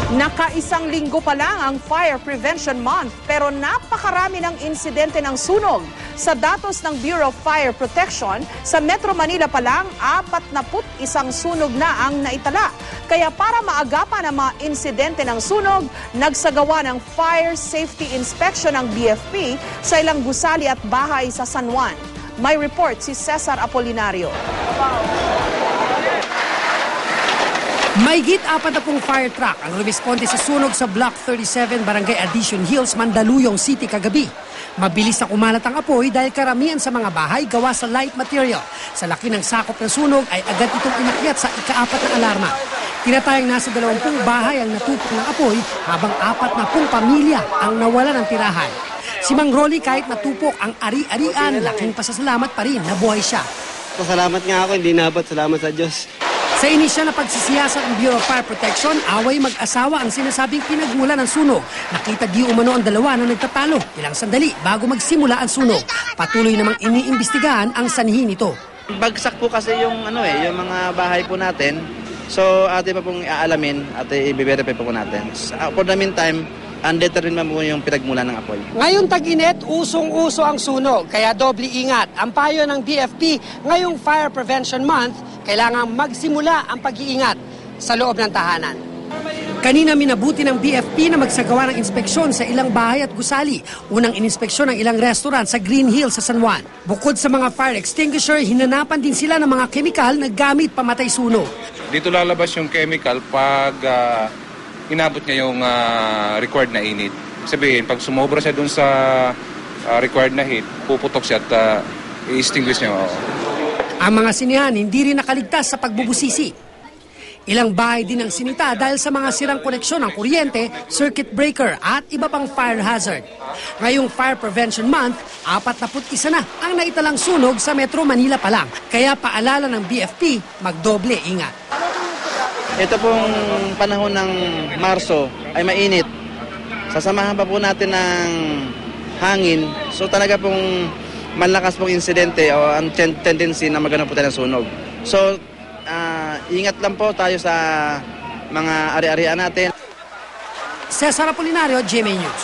Nakaisang linggo pa lang ang Fire Prevention Month pero napakarami ng insidente ng sunog. Sa datos ng Bureau of Fire Protection, sa Metro Manila pa lang 41 sunog na ang naitala. Kaya para maagapan ang mga insidente ng sunog, nagsagawa ng Fire Safety Inspection ng BFP sa ilang gusali at bahay sa San Juan. May report si Cesar Apolinario. Mahigit 40 fire truck ang rumisponde sa sunog sa Block 37, Barangay Addition Hills, Mandaluyong City kagabi. Mabilis na kumalat ang apoy dahil karamihan sa mga bahay gawa sa light material. Sa laki ng sakop ng sunog ay agad itong inakyat sa ika-4 na alarma. Tinatayang nasa 20 bahay ang natupok ng apoy habang 40 pamilya ang nawala ng tirahan. Si Mang Rolly kahit natupok ang ari-arian, laking pasasalamat pa rin na buhay siya. Pasalamat nga ako, hindi nabat. Salamat sa Diyos. Sa inisyal na pagsisiyasat ng Bureau of Fire Protection, away mag-asawa ang sinasabing pinagmula ng sunog. Nakita di umano ang dalawa na nagtatalo ilang sandali bago magsimula ang sunog. Patuloy namang iniimbestigahan ang sanhi nito. Bagsak po kasi yung yung mga bahay po natin. So ate pa pong aalamin at i-verify po natin. For the meantime, undetermined po yung pinagmula ng apoy. Ngayong tag-init, usong-uso ang sunog, kaya doble ingat. Ang payo ng BFP ngayong Fire Prevention Month, kailangang magsimula ang pag-iingat sa loob ng tahanan. Kanina minabuti ng BFP na magsagawa ng inspeksyon sa ilang bahay at gusali. Unang ininspeksyon ng ilang restaurant sa Green Hills sa San Juan. Bukod sa mga fire extinguisher, hinanapan din sila ng mga kemikal na gamit pamatay sunog. Dito lalabas yung chemical pag inabot niya yung required na init. Sabihin, pag sumobra siya dun sa required na heat, puputok siya at i-extinguish niya. Ang mga sinihan hindi rin nakaligtas sa pagbubusisi. Ilang bahay din ang sinita dahil sa mga sirang koneksyon ng kuryente, circuit breaker at iba pang fire hazard. Ngayong Fire Prevention Month, 41 na ang naitalang sunog sa Metro Manila pa lang. Kaya paalala ng BFP, magdoble ingat. Ito pong panahon ng Marso ay mainit. Sasamahan pa po natin ng hangin. So talaga pong malakas pong insidente o ang tendency na magano po tayo ng sunog. So ingat lang po tayo sa mga ari-arian natin. Cesar Apolinario, GMA News.